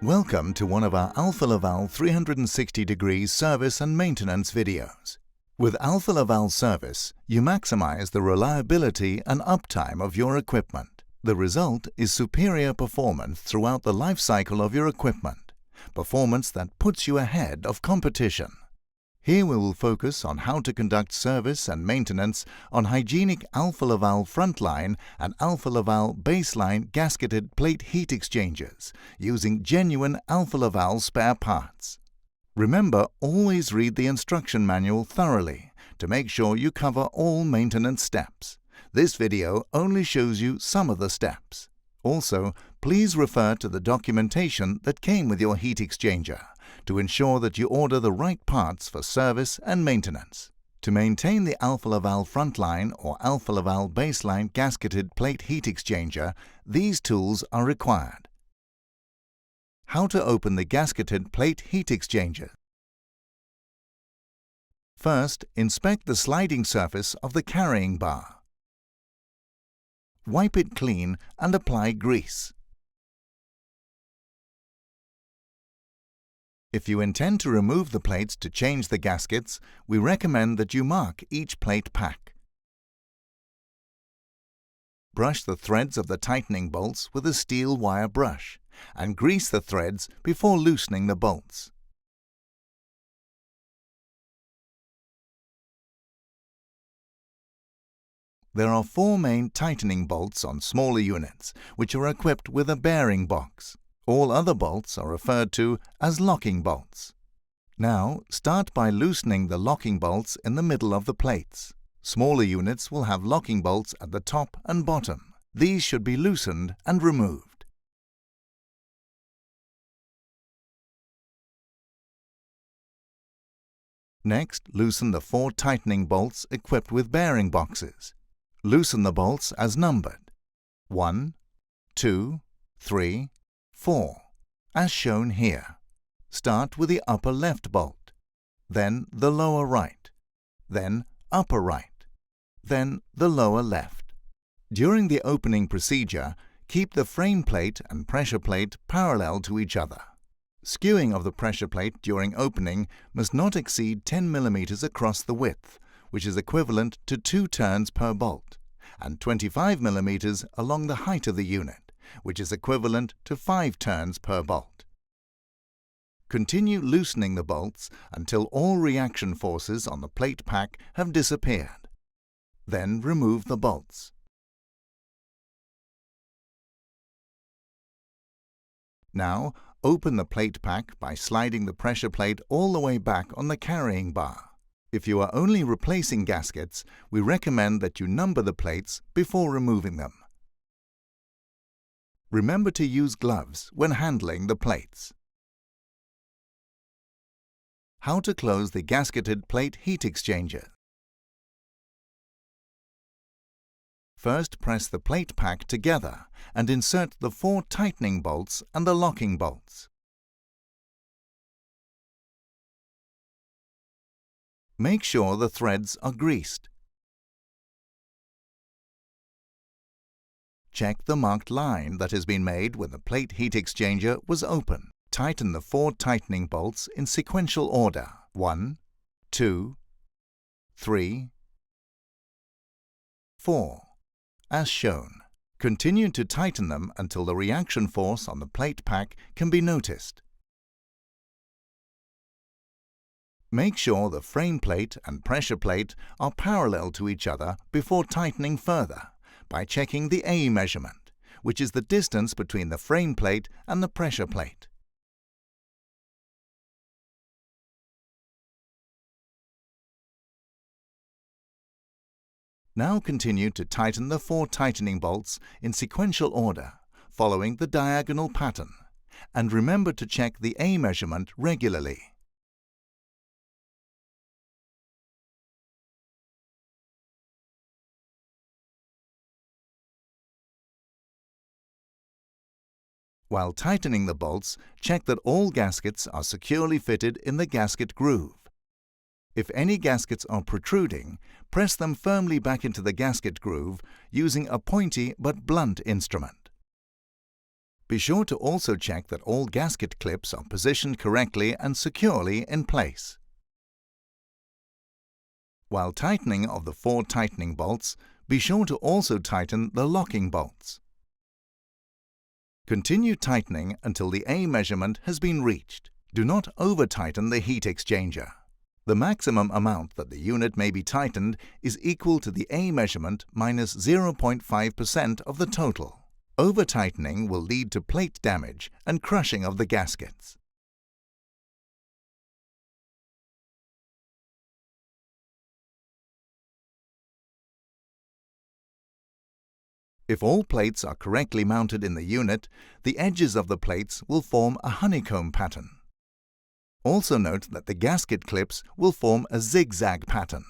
Welcome to one of our LAVAL 360 degrees service and maintenance videos. With LAVAL service, you maximize the reliability and uptime of your equipment. The result is superior performance throughout the life cycle of your equipment, performance that puts you ahead of competition. Here we will focus on how to conduct service and maintenance on hygienic LAVAL frontline and LAVAL baseline gasketed plate heat exchangers using genuine LAVAL spare parts. Remember, always read the instruction manual thoroughly to make sure you cover all maintenance steps. This video only shows you some of the steps. Also, please refer to the documentation that came with your heat exchanger to ensure that you order the right parts for service and maintenance. To maintain the LAVAL frontline or LAVAL baseline gasketed plate heat exchanger, these tools are required. How to open the gasketed plate heat exchanger. First, inspect the sliding surface of the carrying bar. Wipe it clean and apply grease. If you intend to remove the plates to change the gaskets, we recommend that you mark each plate pack. Brush the threads of the tightening bolts with a steel wire brush and grease the threads before loosening the bolts. There are 4 main tightening bolts on smaller units, which are equipped with a bearing box. All other bolts are referred to as locking bolts. Now, start by loosening the locking bolts in the middle of the plates. Smaller units will have locking bolts at the top and bottom. These should be loosened and removed. Next, loosen the 4 tightening bolts equipped with bearing boxes. Loosen the bolts as numbered: 1, 2, 3, 4, as shown here. Start with the upper left bolt, then the lower right, then upper right, then the lower left. During the opening procedure, keep the frame plate and pressure plate parallel to each other. Skewing of the pressure plate during opening must not exceed 10 mm across the width, which is equivalent to 2 turns per bolt, and 25 mm along the height of the unit, which is equivalent to 5 turns per bolt. Continue loosening the bolts until all reaction forces on the plate pack have disappeared. Then remove the bolts. Now, open the plate pack by sliding the pressure plate all the way back on the carrying bar. If you are only replacing gaskets, we recommend that you number the plates before removing them. Remember to use gloves when handling the plates. How to close the gasketed plate heat exchanger. First, press the plate pack together and insert the 4 tightening bolts and the locking bolts. Make sure the threads are greased. Check the marked line that has been made when the plate heat exchanger was open. Tighten the 4 tightening bolts in sequential order: 1, 2, 3, 4, as shown. Continue to tighten them until the reaction force on the plate pack can be noticed. Make sure the frame plate and pressure plate are parallel to each other before tightening further by checking the A measurement, which is the distance between the frame plate and the pressure plate. Now continue to tighten the 4 tightening bolts in sequential order, following the diagonal pattern, and remember to check the A measurement regularly. While tightening the bolts, check that all gaskets are securely fitted in the gasket groove. If any gaskets are protruding, press them firmly back into the gasket groove using a pointy but blunt instrument. Be sure to also check that all gasket clips are positioned correctly and securely in place. While tightening of the 4 tightening bolts, be sure to also tighten the locking bolts. Continue tightening until the A measurement has been reached. Do not over-tighten the heat exchanger. The maximum amount that the unit may be tightened is equal to the A measurement minus 0.5% of the total. Over-tightening will lead to plate damage and crushing of the gaskets. If all plates are correctly mounted in the unit, the edges of the plates will form a honeycomb pattern. Also note that the gasket clips will form a zigzag pattern.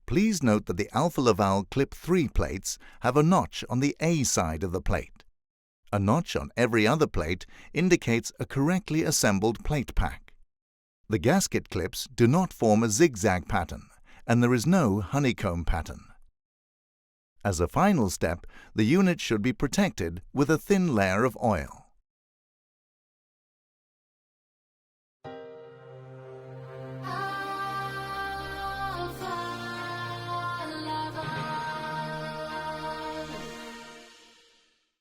Please note that the Alfa Laval Clip 3 plates have a notch on the A side of the plate. A notch on every other plate indicates a correctly assembled plate pack. The gasket clips do not form a zigzag pattern, and there is no honeycomb pattern. As a final step, the unit should be protected with a thin layer of oil.